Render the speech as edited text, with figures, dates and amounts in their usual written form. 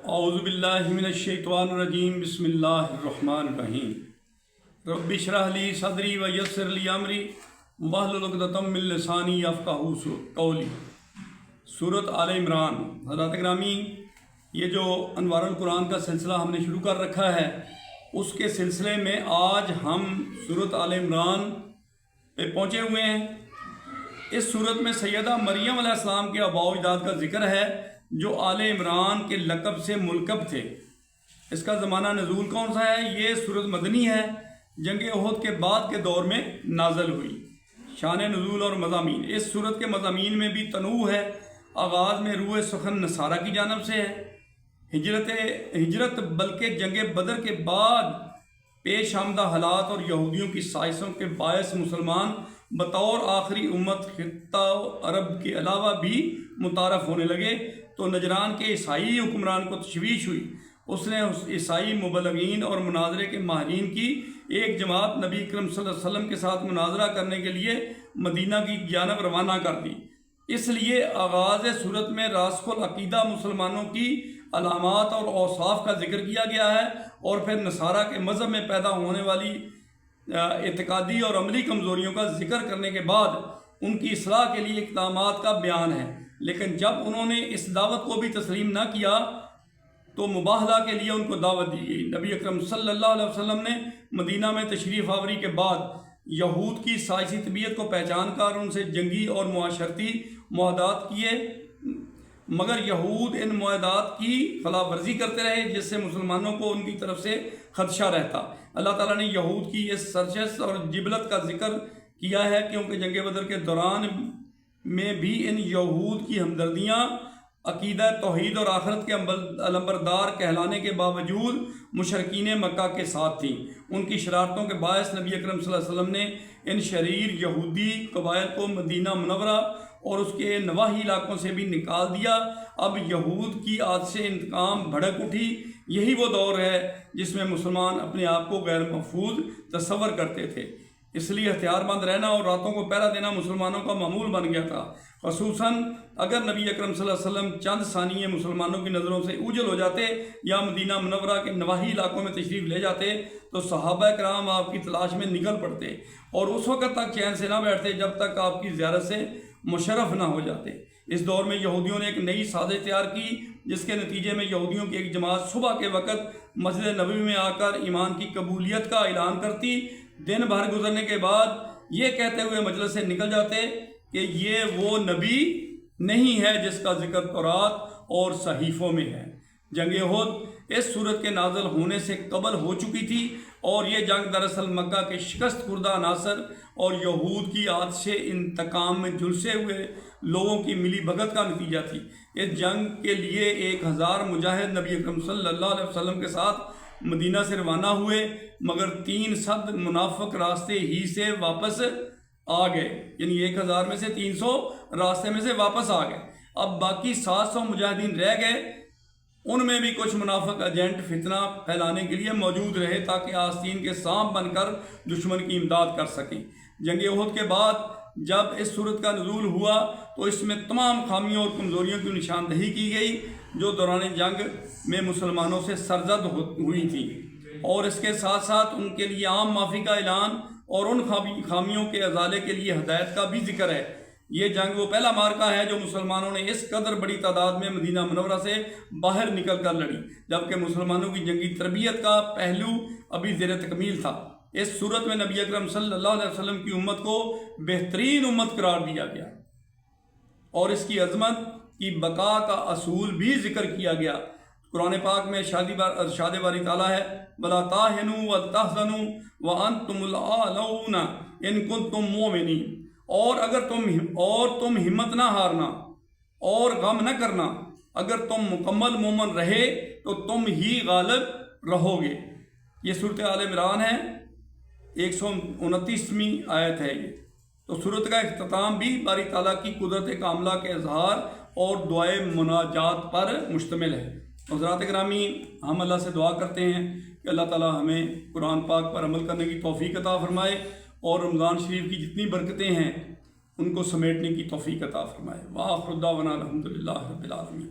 اعوذ باللہ من الشیطان الرجیم بسم اللہ الرحمن الرحیم رب اشرح لی صدری ویسر لی امری واحلل عقدۃ من لسانی یفقہوا قولی۔ سورۃ آل عمران۔ حضرات گرامی، یہ جو انوار القرآن کا سلسلہ ہم نے شروع کر رکھا ہے، اس کے سلسلے میں آج ہم سورۃ آل عمران پہ پہنچے ہوئے ہیں۔ اس سورت میں سیدہ مریم علیہ السلام کے آباء و اجداد کا ذکر ہے، جو آل عمران کے لقب سے ملقب تھے۔ اس کا زمانہ نزول کون سا ہے؟ یہ سورت مدنی ہے، جنگ احد کے بعد کے دور میں نازل ہوئی۔ شان نزول اور مضامین، اس سورت کے مضامین میں بھی تنوع ہے۔ آغاز میں روح سخن نصارہ کی جانب سے ہے، ہجرت بلکہ جنگ بدر کے بعد پیش آمدہ حالات اور یہودیوں کی سازشوں کے باعث مسلمان بطور آخری امت خطہ عرب کے علاوہ بھی متعارف ہونے لگے، تو نجران کے عیسائی حکمران کو تشویش ہوئی۔ اس نے عیسائی مبلغین اور مناظرے کے ماہرین کی ایک جماعت نبی اکرم صلی اللہ علیہ وسلم کے ساتھ مناظرہ کرنے کے لیے مدینہ کی جانب روانہ کر دی۔ اس لیے آغاز صورت میں راسخ العقیدہ مسلمانوں کی علامات اور اوصاف کا ذکر کیا گیا ہے، اور پھر نصارہ کے مذہب میں پیدا ہونے والی اعتقادی اور عملی کمزوریوں کا ذکر کرنے کے بعد ان کی اصلاح کے لیے اقدامات کا بیان ہے۔ لیکن جب انہوں نے اس دعوت کو بھی تسلیم نہ کیا تو مباہلہ کے لیے ان کو دعوت دی گئی۔ نبی اکرم صلی اللہ علیہ وسلم نے مدینہ میں تشریف آوری کے بعد یہود کی سائنسی طبیعت کو پہچان کر ان سے جنگی اور معاشرتی معاہدات کیے، مگر یہود ان معاہدات کی خلاف ورزی کرتے رہے، جس سے مسلمانوں کو ان کی طرف سے خدشہ رہتا۔ اللہ تعالیٰ نے یہود کی اس سرشت اور جبلت کا ذکر کیا ہے، کیونکہ جنگ بدر کے دوران میں بھی ان یہود کی ہمدردیاں عقیدہ توحید اور آخرت کے علمبردار کہلانے کے باوجود مشرکین مکہ کے ساتھ تھیں۔ ان کی شرارتوں کے باعث نبی اکرم صلی اللہ علیہ وسلم نے ان شریر یہودی قبائل کو مدینہ منورہ اور اس کے نواحی علاقوں سے بھی نکال دیا۔ اب یہود کی عادت سے انتقام بھڑک اٹھی۔ یہی وہ دور ہے جس میں مسلمان اپنے آپ کو غیر محفوظ تصور کرتے تھے، اس لیے ہتھیار بند رہنا اور راتوں کو پہرا دینا مسلمانوں کا معمول بن گیا تھا۔ خصوصاً اگر نبی اکرم صلی اللہ علیہ وسلم چند ثانیے مسلمانوں کی نظروں سے اوجھل ہو جاتے یا مدینہ منورہ کے نواحی علاقوں میں تشریف لے جاتے تو صحابہ کرام آپ کی تلاش میں نکل پڑتے، اور اس وقت تک چین سے نہ بیٹھتے جب تک آپ کی زیارت سے مشرف نہ ہو جاتے۔ اس دور میں یہودیوں نے ایک نئی سازش تیار کی، جس کے نتیجے میں یہودیوں کی ایک جماعت صبح کے وقت مسجد نبوی میں آ کر ایمان کی قبولیت کا اعلان کرتی، دن بھر گزرنے کے بعد یہ کہتے ہوئے مجلس سے نکل جاتے کہ یہ وہ نبی نہیں ہے جس کا ذکر تورات اور صحیفوں میں ہے۔ جنگ احد اس صورت کے نازل ہونے سے قبل ہو چکی تھی، اور یہ جنگ دراصل مکہ کے شکست خوردہ عناصر اور یہود کی عادت سے انتقام میں جھلسے ہوئے لوگوں کی ملی بھگت کا نتیجہ تھی۔ اس جنگ کے لیے 1000 مجاہد نبی اکرم صلی اللہ علیہ وسلم کے ساتھ مدینہ سے روانہ ہوئے، مگر 300 منافق راستے ہی سے واپس آ گئے، یعنی 1000 میں سے 300 راستے میں سے واپس آ گئے۔ اب باقی 700 مجاہدین رہ گئے، ان میں بھی کچھ منافق ایجنٹ فتنہ پھیلانے کے لیے موجود رہے تاکہ آستین کے سانپ بن کر دشمن کی امداد کر سکیں۔ جنگ احد کے بعد جب اس صورت کا نزول ہوا تو اس میں تمام خامیوں اور کمزوریوں کی نشاندہی کی گئی جو دوران جنگ میں مسلمانوں سے سرزد ہوئی تھیں، اور اس کے ساتھ ساتھ ان کے لیے عام معافی کا اعلان اور ان خامیوں کے ازالے کے لیے ہدایت کا بھی ذکر ہے۔ یہ جنگ وہ پہلا مارکہ ہے جو مسلمانوں نے اس قدر بڑی تعداد میں مدینہ منورہ سے باہر نکل کر لڑی، جبکہ مسلمانوں کی جنگی تربیت کا پہلو ابھی زیر تکمیل تھا۔ اس صورت میں نبی اکرم صلی اللہ علیہ وسلم کی امت کو بہترین امت قرار دیا گیا، اور اس کی عظمت کی بقا کا اصول بھی ذکر کیا گیا۔ قرآن پاک میں ارشاد باری تعالیٰ ہے، وَلَا تَهِنُوا وَتَحْزَنُوا وَأَنْتُمُ الْأَعْلَوْنَ إِن كُنتُم مُؤْمِنِينَ، اور تم ہمت نہ ہارنا اور غم نہ کرنا، اگر تم مکمل مومن رہے تو تم ہی غالب رہو گے۔ یہ سورۃ آل عمران ہے، 129ویں آیت ہے یہ۔ تو سورت کا اختتام بھی باری تعالیٰ کی قدرت کاملہ کے اظہار اور دعائے مناجات پر مشتمل ہے۔ حضرات گرامی، ہم اللہ سے دعا کرتے ہیں کہ اللہ تعالیٰ ہمیں قرآن پاک پر عمل کرنے کی توفیق عطا فرمائے، اور رمضان شریف کی جتنی برکتیں ہیں ان کو سمیٹنے کی توفیق عطا فرمائے۔ وآخر دعوانا الحمدللہ رب العالمین۔